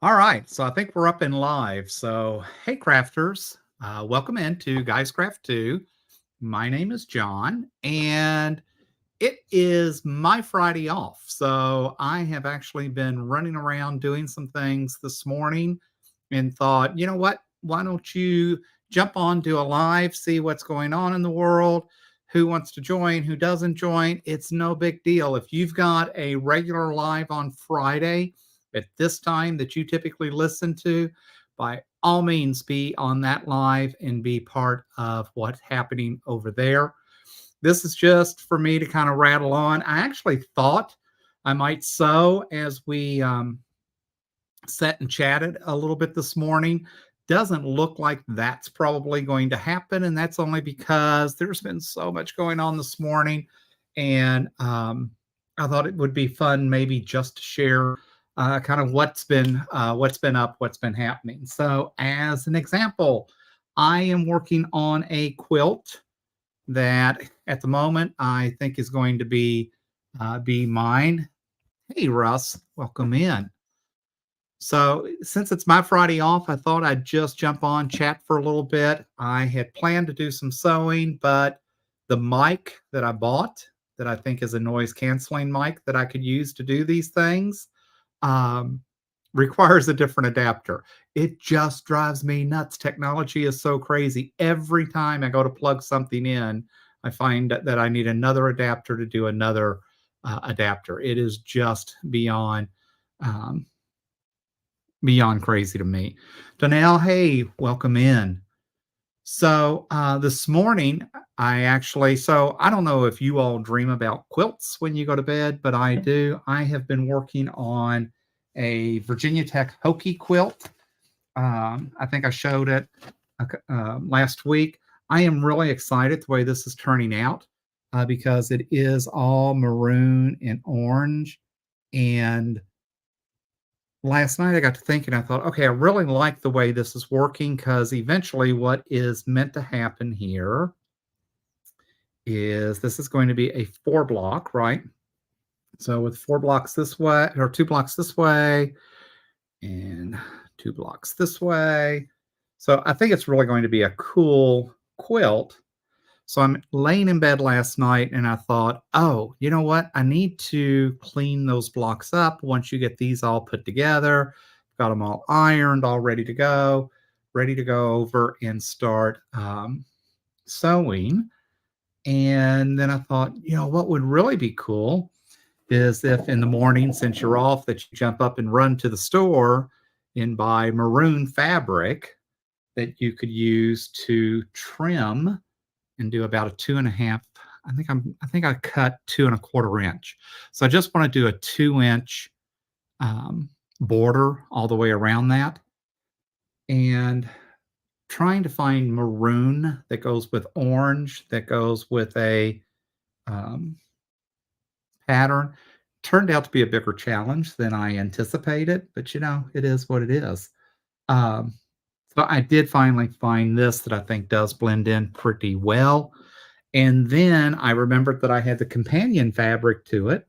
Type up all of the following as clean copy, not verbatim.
All right, so I think we're up and live. So, hey, crafters, welcome into Guys Craft 2. My name is John, and it is my Friday off. So, I have actually been running around doing some things this morning and thought, you know what? Why don't you jump on, do a live, see what's going on in the world? Who wants to join? Who doesn't join? It's no big deal. If you've got a regular live on Friday, at this time that you typically listen to, by all means be on that live and be part of what's happening over there. This is just for me to kind of rattle on. I actually thought I might sew as we sat and chatted a little bit this morning. Doesn't look like that's probably going to happen. And that's only because there's been so much going on this morning. And I thought it would be fun maybe just to share kind of what's been up, what's been happening. So as an example, I am working on a quilt that at the moment I think is going to be mine. Hey Russ, welcome in. So, since it's my Friday off, I thought I'd just jump on, chat for a little bit. I had planned to do some sewing, but the mic that I bought, that I think is a noise canceling mic that I could use to do these things, um, requires a different adapter. It just drives me nuts. Technology is so crazy. Every time I go to plug something in, I find that I need another adapter to do another adapter. It is just um, beyond crazy to me. Donnell, hey, welcome in. So this morning, so I don't know if you all dream about quilts when you go to bed, but I do. I have been working on a Virginia Tech Hokey quilt. I think I showed it last week. I am really excited the way this is turning out because it is all maroon and orange. And last night I got to thinking, I thought, okay, I really like the way this is working because eventually what is meant to happen here is this is going to be a 4 block, right? So with 4 blocks this way, or 2 blocks this way, and 2 blocks this way. So I think it's really going to be a cool quilt. So I'm laying in bed last night and I thought, oh, you know what? I need to clean those blocks up once you get these all put together. Got them all ironed, all ready to go over and start sewing. And then I thought, what would really be cool is if in the morning, since you're off, that you jump up and run to the store and buy maroon fabric that you could use to trim and do about a 2.5. I think I cut 2.25 inch. So I just want to do a 2 inch border all the way around that, and trying to find maroon that goes with orange that goes with a um, pattern. Turned out to be a bigger challenge than I anticipated, but it is what it is. Um, so I did finally find this that I think does blend in pretty well. And then I remembered that I had the companion fabric to it.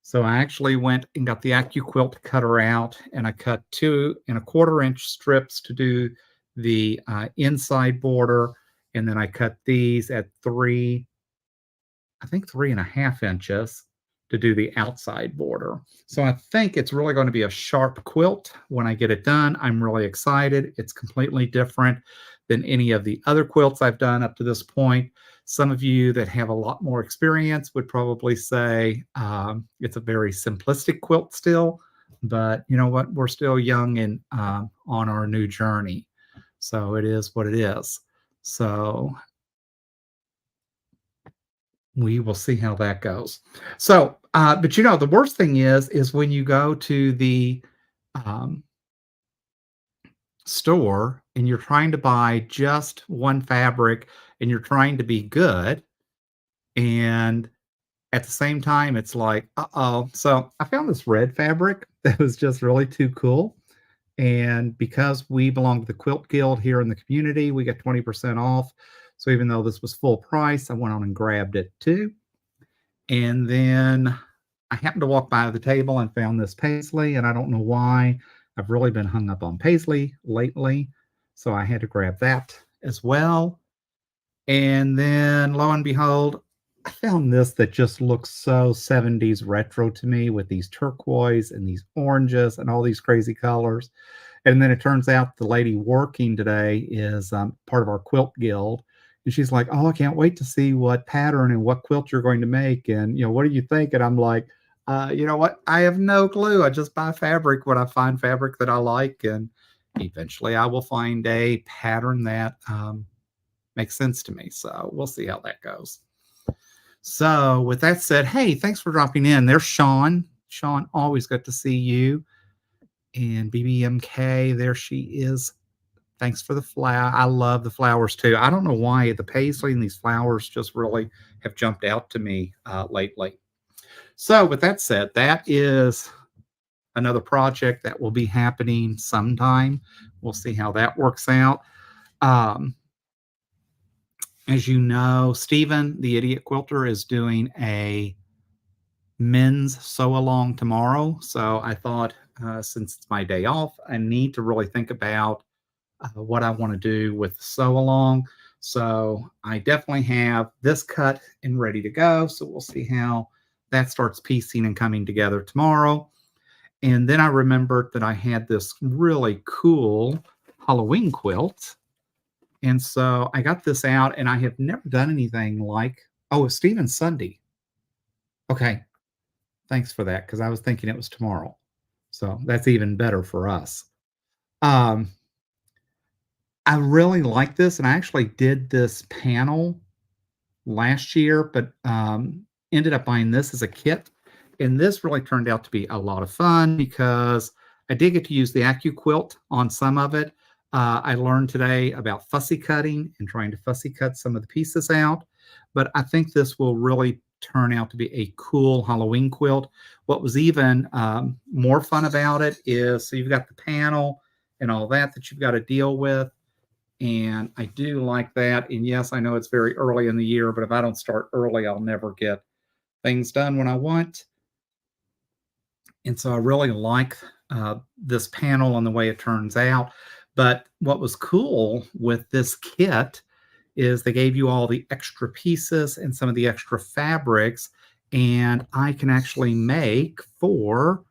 So I actually went and got the AccuQuilt cutter out, and I cut 2.25 inch strips to do the inside border. And then I cut these at 3.5 inches to do the outside border. So I think it's really going to be a sharp quilt when I get it done. I'm really excited. It's completely different than any of the other quilts I've done up to this point. Some of you that have a lot more experience would probably say it's a very simplistic quilt still, but you know what? We're still young and on our new journey. So it is what it is. So we will see how that goes. So, but the worst thing is when you go to the um, store and you're trying to buy just one fabric and you're trying to be good, and at the same time, it's like, uh-oh. So I found this red fabric that was just really too cool. And because we belong to the Quilt Guild here in the community, we get 20% off. So even though this was full price, I went on and grabbed it too. And then I happened to walk by the table and found this paisley, and I don't know why. I've really been hung up on paisley lately, so I had to grab that as well. And then lo and behold, I found this that just looks so 70s retro to me with these turquoise and these oranges and all these crazy colors. And then it turns out the lady working today is part of our quilt guild. And she's like, "Oh, I can't wait to see what pattern and what quilt you're going to make. And, what do you think?" And I'm like, you know what? I have no clue. I just buy fabric when I find fabric that I like. And eventually I will find a pattern that makes sense to me. So we'll see how that goes. So with that said, hey, thanks for dropping in. There's Sean. Sean, always good to see you. And BBMK, there she is. Thanks for the flower. I love the flowers too. I don't know why the paisley and these flowers just really have jumped out to me lately. So with that said, that is another project that will be happening sometime. We'll see how that works out. As you know, Stephen, the idiot quilter, is doing a men's sew along tomorrow. So I thought, since it's my day off, I need to really think about what I want to do with the sew along. So I definitely have this cut and ready to go. So we'll see how that starts piecing and coming together tomorrow. And then I remembered that I had this really cool Halloween quilt. And so I got this out, and I have never done anything like, oh, it's Stephen Sunday. Okay. Thanks for that, because I was thinking it was tomorrow. So that's even better for us. I really like this, and I actually did this panel last year, but ended up buying this as a kit. And this really turned out to be a lot of fun because I did get to use the AccuQuilt on some of it. I learned today about fussy cutting and trying to fussy cut some of the pieces out. But I think this will really turn out to be a cool Halloween quilt. What was even more fun about it is, so you've got the panel and all that you've got to deal with. And I do like that. And yes, I know it's very early in the year, but if I don't start early, I'll never get things done when I want. And so I really like this panel and the way it turns out. But what was cool with this kit is they gave you all the extra pieces and some of the extra fabrics. And I can actually make where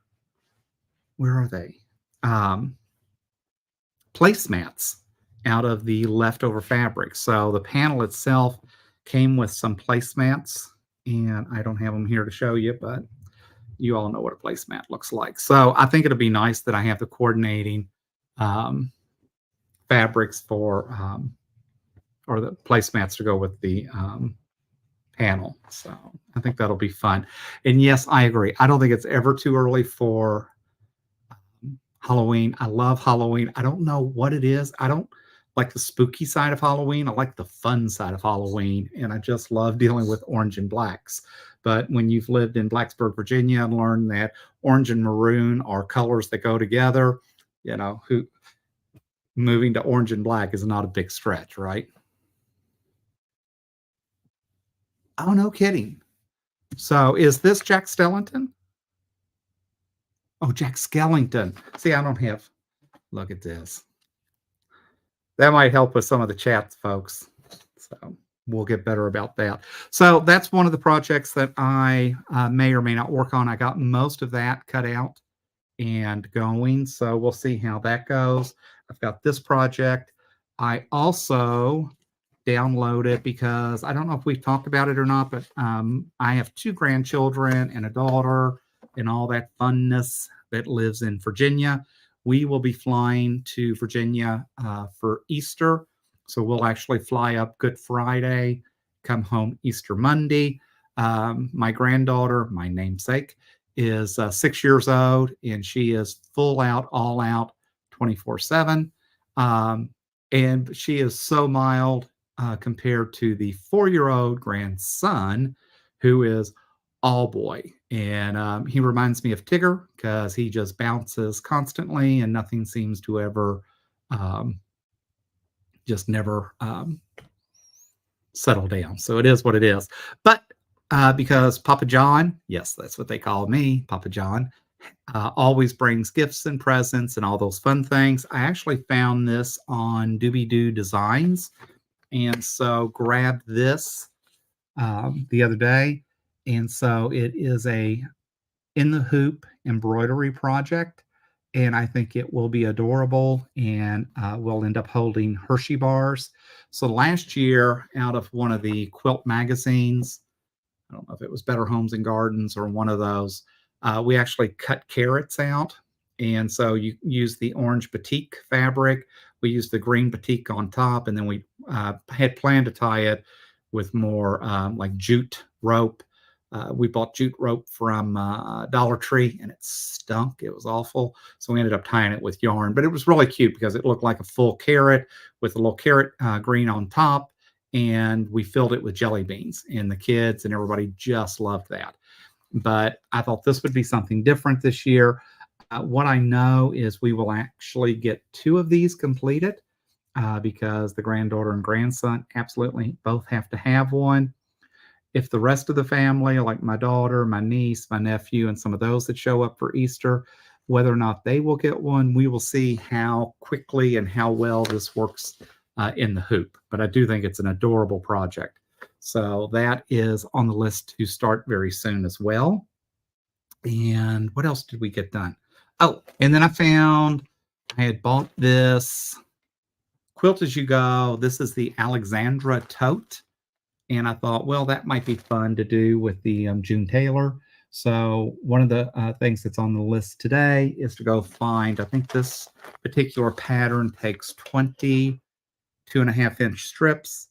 are they? Placemats out of the leftover fabric. So the panel itself came with some placemats, and I don't have them here to show you, but you all know what a placemat looks like. So I think it'll be nice that I have the coordinating fabrics for, or the placemats to go with the panel. So I think that'll be fun. And yes, I agree. I don't think it's ever too early for Halloween. I love Halloween. I don't know what it is. I don't like the spooky side of Halloween. I like the fun side of Halloween. And I just love dealing with orange and blacks. But when you've lived in Blacksburg, Virginia, and learned that orange and maroon are colors that go together, moving to orange and black is not a big stretch, right? Oh, no kidding. So is this Jack Skellington? Oh, Jack Skellington. See, I don't have, look at this. That might help with some of the chats, folks. So we'll get better about that. So that's one of the projects that I may or may not work on. I got most of that cut out and going. So we'll see how that goes. I've got this project. I also downloaded, because I don't know if we've talked about it or not, but I have 2 grandchildren and a daughter and all that funness that lives in Virginia. We will be flying to Virginia for Easter. So we'll actually fly up Good Friday, come home Easter Monday. My granddaughter, my namesake, is 6 years old, and she is full out, all out, 24/7. And she is so mild compared to the 4-year-old grandson, who is all boy. And he reminds me of Tigger because he just bounces constantly and nothing seems to ever just never settle down. So it is what it is. But because Papa John, yes, that's what they call me, Papa John, always brings gifts and presents and all those fun things. I actually found this on Doobie Doo Designs, and so grabbed this the other day. And so it is a in the hoop embroidery project, and I think it will be adorable, and we'll end up holding Hershey bars. So last year, out of one of the quilt magazines, I don't know if it was Better Homes and Gardens or one of those. We actually cut carrots out. And so you use the orange batik fabric. We use the green batik on top. And then we had planned to tie it with more like jute rope. We bought jute rope from Dollar Tree and it stunk. It was awful. So we ended up tying it with yarn. But it was really cute because it looked like a full carrot with a little carrot green on top, and we filled it with jelly beans, and the kids and everybody just loved that. But I thought this would be something different this year. What I know is we will actually get 2 of these completed because the granddaughter and grandson absolutely both have to have one. If the rest of the family, like my daughter, my niece, my nephew, and some of those that show up for Easter, whether or not they will get one, we will see how quickly and how well this works in the hoop. But I do think it's an adorable project. So that is on the list to start very soon as well. And what else did we get done? Oh, and then I had bought this Quilt As You Go. This is the Alexandra tote. And I thought, well, that might be fun to do with the June Taylor. So one of the things that's on the list today is to go find, I think this particular pattern takes 20 2.5-inch strips.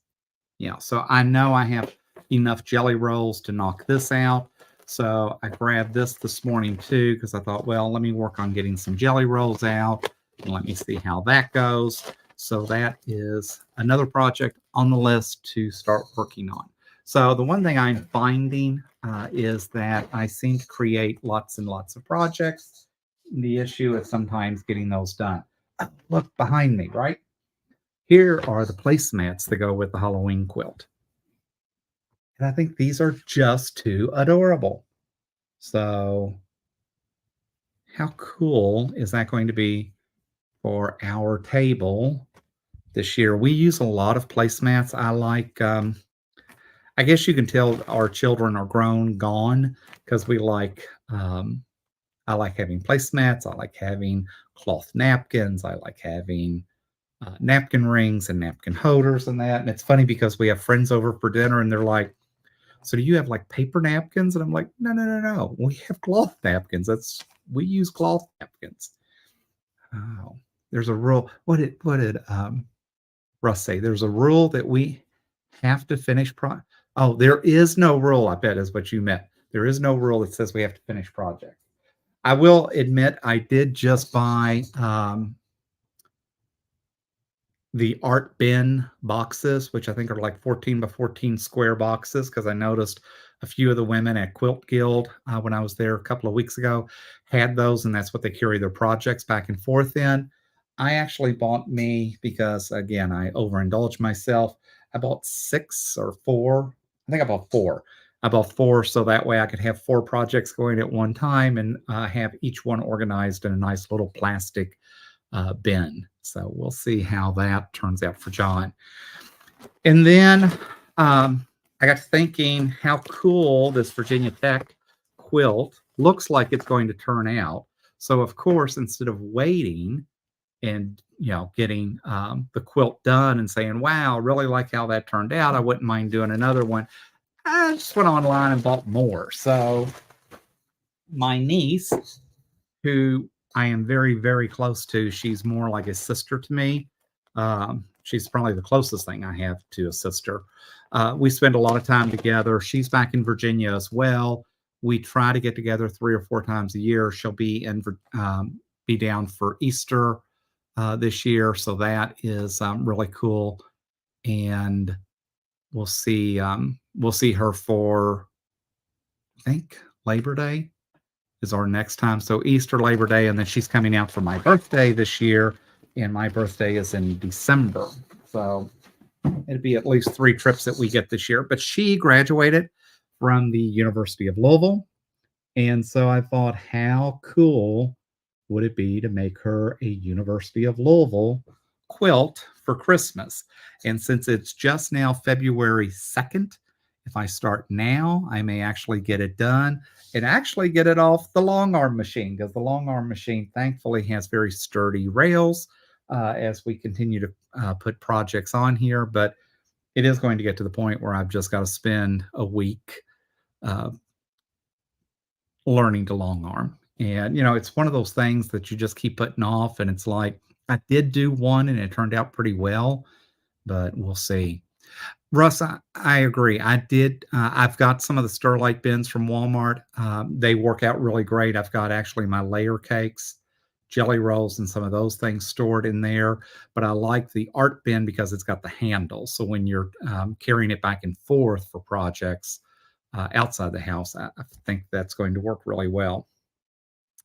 Yeah, so I know I have enough jelly rolls to knock this out. So I grabbed this morning too, because I thought, well, let me work on getting some jelly rolls out and let me see how that goes. So that is another project on the list to start working on. So the one thing I'm finding is that I seem to create lots and lots of projects. The issue is sometimes getting those done. Look behind me, right? Here are the placemats that go with the Halloween quilt. And I think these are just too adorable. So how cool is that going to be for our table this year? We use a lot of placemats. I like, I guess you can tell our children are grown, gone, because we like, I like having placemats. I like having cloth napkins. I like having napkin rings and napkin holders and that. And it's funny because we have friends over for dinner and they're like, so do you have like paper napkins? And I'm like, no. We have cloth napkins. We use cloth napkins. Oh, there's a rule. What did Russ say? There's a rule that we have to finish oh, there is no rule, I bet is what you meant. There is no rule that says we have to finish projects. I will admit I did just buy the art bin boxes, which I think are like 14 by 14 square boxes, because I noticed a few of the women at Quilt Guild when I was there a couple of weeks ago had those, and that's what they carry their projects back and forth in. I actually bought me, because again, I overindulged myself. I bought 6 or 4. I think I bought 4. I bought 4 so that way I could have 4 projects going at one time and have each one organized in a nice little plastic bin. So we'll see how that turns out for John. And then I got to thinking how cool this Virginia Tech quilt looks like it's going to turn out. So of course, instead of waiting and getting the quilt done and saying, wow, really like how that turned out, I wouldn't mind doing another one, I just went online and bought more. So my niece, who I am very, very close to, she's more like a sister to me. She's probably the closest thing I have to a sister. We spend a lot of time together. She's back in Virginia as well. We try to get together 3 or 4 times a year. She'll be be down for Easter this year, so that is really cool. And we'll see her for, I think, Labor Day is our next time. So Easter, Labor Day, and then she's coming out for my birthday this year, and my birthday is in December. So it'd be at least 3 trips that we get this year. But she graduated from the University of Louisville, And so I thought, how cool would it be to make her a University of Louisville quilt for Christmas? And since it's just now February 2nd, if I start now, I may actually get it done and actually get it off the long arm machine, because the long arm machine thankfully has very sturdy rails as we continue to put projects on here. But it is going to get to the point where I've just got to spend a week uh, learning to long arm. And, it's one of those things that you just keep putting off. And it's like, I did do one and it turned out pretty well, but we'll see. Russ, I agree. I've got some of the Sterlite bins from Walmart. They work out really great. I've got actually my layer cakes, jelly rolls, and some of those things stored in there. But I like the art bin because it's got the handle. So when you're carrying it back and forth for projects outside the house, I think that's going to work really well.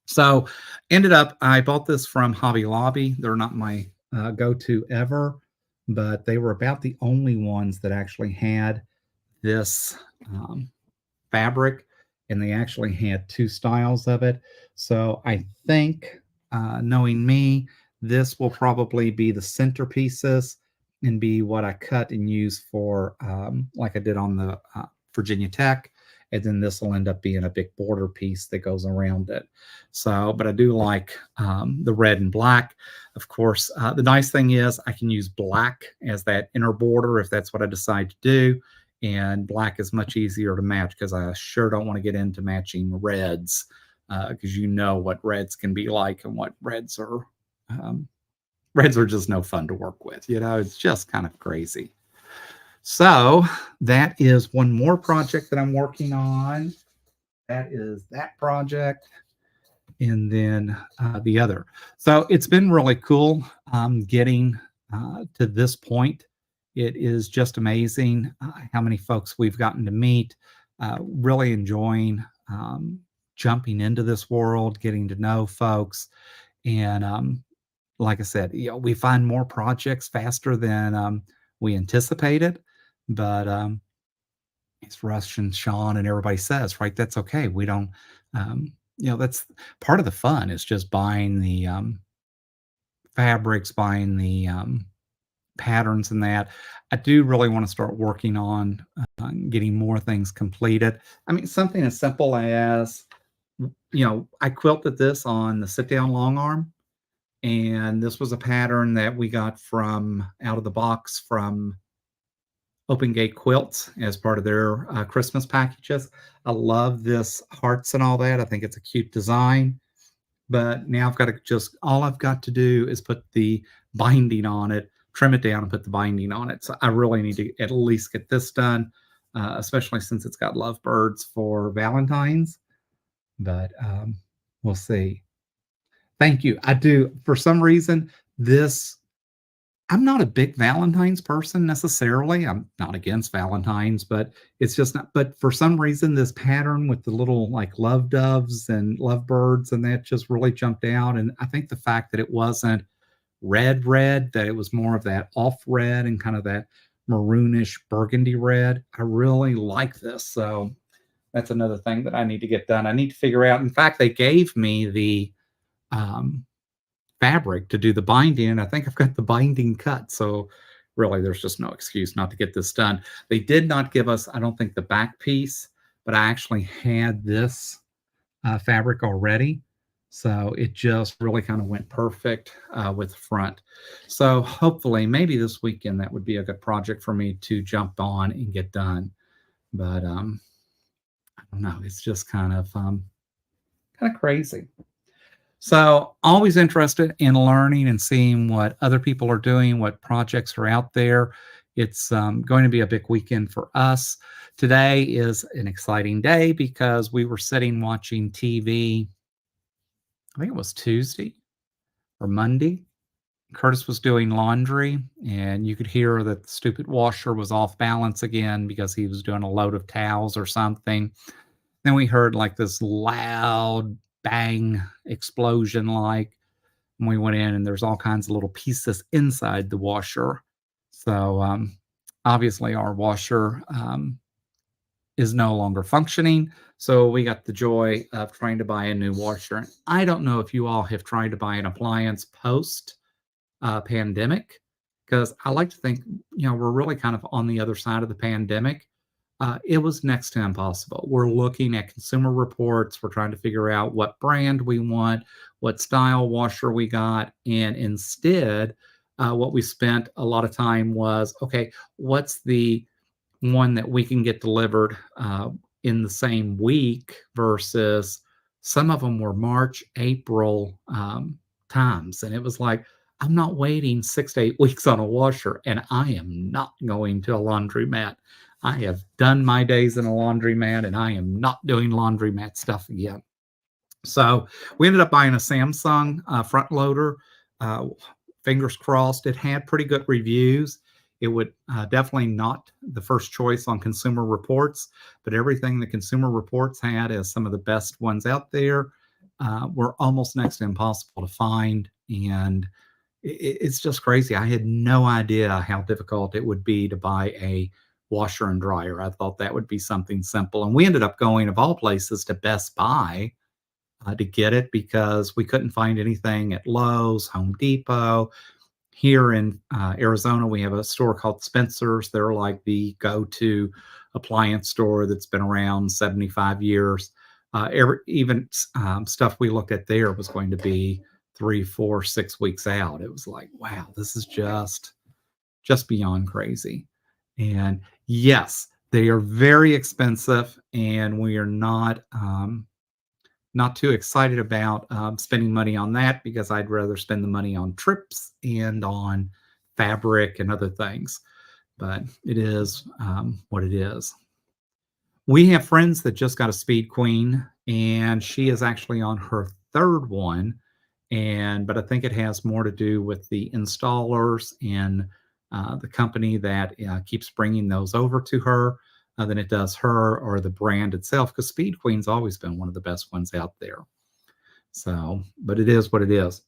So ended up, I bought this from Hobby Lobby. They're not my go-to ever, but they were about the only ones that actually had this fabric, and they actually had two styles of it. So I think, knowing me, this will probably be the centerpieces and be what I cut and use for, like I did on the Virginia Tech. And then this will end up being a big border piece that goes around it. So, but I do like the red and black. Of course, the nice thing is I can use black as that inner border if that's what I decide to do. And black is much easier to match because I sure don't want to get into matching reds, because you know what reds can be like, and what reds are. Reds are just no fun to work with. It's just kind of crazy. So that is one more project that I'm working on. That is that project. And then the other. So it's been really cool getting to this point. It is just amazing how many folks we've gotten to meet, really enjoying jumping into this world, getting to know folks. And like I said, we find more projects faster than we anticipated. But it's Rush and Sean and everybody says, right? That's okay. We don't, that's part of the fun is just buying the fabrics, buying the patterns and that. I do really want to start working on getting more things completed. I mean, something as simple as, I quilted this on the sit down long arm. And this was a pattern that we got from out of the box from Open Gate Quilts as part of their Christmas packages. I love this hearts and all that. I think it's a cute design. But now all I've got to do is put the binding on it, trim it down and put the binding on it. So I really need to at least get this done, especially since it's got lovebirds for Valentine's. But we'll see. Thank you. I do. For some reason, I'm not a big Valentine's person necessarily. I'm not against Valentine's, but it's just not. But for some reason, this pattern with the little like love doves and lovebirds and that just really jumped out. And I think the fact that it wasn't red, that it was more of that off red and kind of that maroonish burgundy red. I really like this. So that's another thing that I need to get done. I need to figure out. In fact, they gave me the fabric to do the binding, and I think I've got the binding cut. So really, there's just no excuse not to get this done. They did not give us, I don't think, the back piece, but I actually had this fabric already. So it just really kind of went perfect with the front. So hopefully, maybe this weekend, that would be a good project for me to jump on and get done. But I don't know. It's just kind of crazy. So always interested in learning and seeing what other people are doing, what projects are out there. It's going to be a big weekend for us. Today is an exciting day because we were sitting watching TV. I think it was Tuesday or Monday. Curtis was doing laundry, and you could hear that the stupid washer was off balance again because he was doing a load of towels or something. Then we heard like this loud bang explosion, like, and we went in and there's all kinds of little pieces inside the washer. So obviously our washer is no longer functioning. So we got the joy of trying to buy a new washer. And I don't know if you all have tried to buy an appliance post pandemic, because I like to think, we're really kind of on the other side of the pandemic. It was next to impossible. We're looking at consumer reports. We're trying to figure out what brand we want, what style washer we got. And instead, what we spent a lot of time was, okay, what's the one that we can get delivered in the same week versus some of them were March, April times. And it was like, I'm not waiting 6 to 8 weeks on a washer, and I am not going to a laundromat. I have done my days in a laundromat, and I am not doing laundromat stuff again. So we ended up buying a Samsung front loader. Uh, Fingers crossed, it had pretty good reviews. It would definitely not the first choice on Consumer Reports, but everything the Consumer Reports had as some of the best ones out there were almost next to impossible to find. And it's just crazy. I had no idea how difficult it would be to buy a washer and dryer. I thought that would be something simple. And we ended up going, of all places, to Best Buy to get it because we couldn't find anything at Lowe's, Home Depot. Here in Arizona, we have a store called Spencer's. They're like the go-to appliance store that's been around 75 years. Even stuff we looked at there was going to be 3, 4, 6 weeks out. It was like, wow, this is just beyond crazy. And yes, they are very expensive, and we are not too excited about spending money on that because I'd rather spend the money on trips and on fabric and other things. But it is what it is. We have friends that just got a Speed Queen, and she is actually on her third one. But I think it has more to do with the installers and the company that keeps bringing those over to her than it does her or the brand itself, because Speed Queen's always been one of the best ones out there. So, but it is what it is.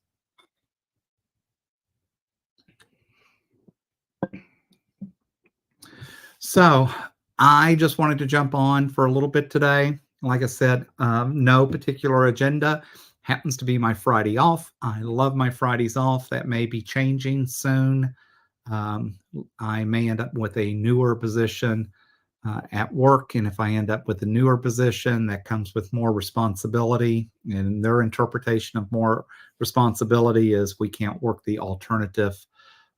So, I just wanted to jump on for a little bit today. Like I said, no particular agenda. Happens to be my Friday off. I love my Fridays off. That may be changing soon. Um, I may end up with a newer position at work. And if I end up with a newer position, that comes with more responsibility. And their interpretation of more responsibility is we can't work the alternative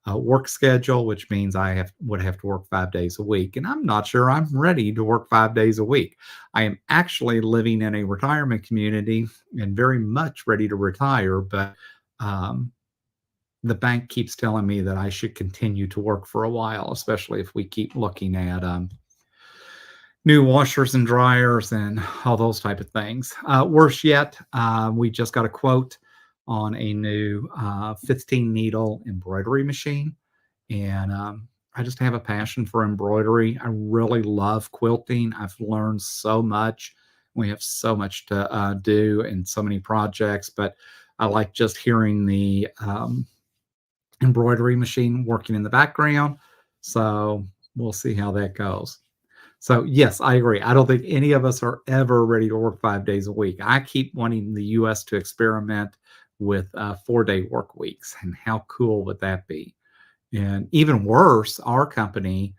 work schedule, which means would have to work 5 days a week. And I'm not sure I'm ready to work 5 days a week. I am actually living in a retirement community and very much ready to retire, but the bank keeps telling me that I should continue to work for a while, especially if we keep looking at new washers and dryers and all those type of things. Worse yet, we just got a quote on a new 15 needle embroidery machine. And I just have a passion for embroidery. I really love quilting. I've learned so much. We have so much to do and so many projects, but I like just hearing the embroidery machine working in the background. So we'll see how that goes. So yes, I agree. I don't think any of us are ever ready to work 5 days a week. I keep wanting the U.S. to experiment with 4-day work weeks, and how cool would that be? And even worse, our company,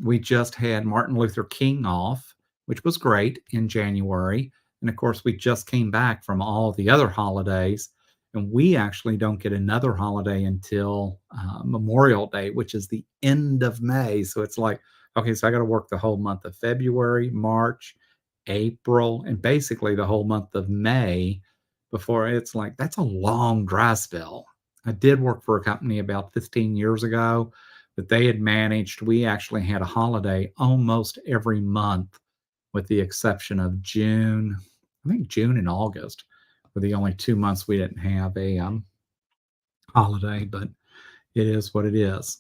we just had Martin Luther King off, which was great in January. And of course, we just came back from all the other holidays. And we actually don't get another holiday until Memorial Day, which is the end of May. So it's like, okay, so I got to work the whole month of February, March, April, and basically the whole month of May before it's like, that's a long dry spell. I did work for a company about 15 years ago that they had managed. We actually had a holiday almost every month, with the exception of June. I think June and August were the only 2 months we didn't have a holiday, but it is what it is.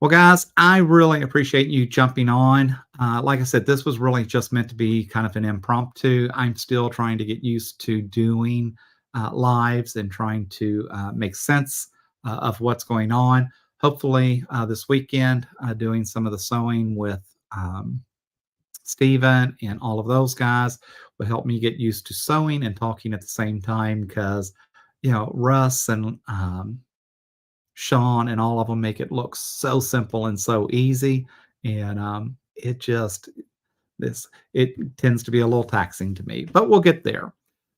Well, guys, I really appreciate you jumping on. Like I said, this was really just meant to be kind of an impromptu. I'm still trying to get used to doing lives and trying to make sense of what's going on. Hopefully, this weekend, doing some of the sewing with Stephen and all of those guys will help me get used to sewing and talking at the same time because, Russ and Sean and all of them make it look so simple and so easy. And it just, this, it tends to be a little taxing to me, but we'll get there.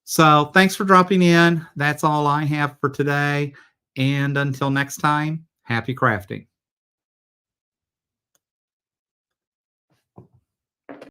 So thanks for dropping in. That's all I have for today. And until next time, happy crafting.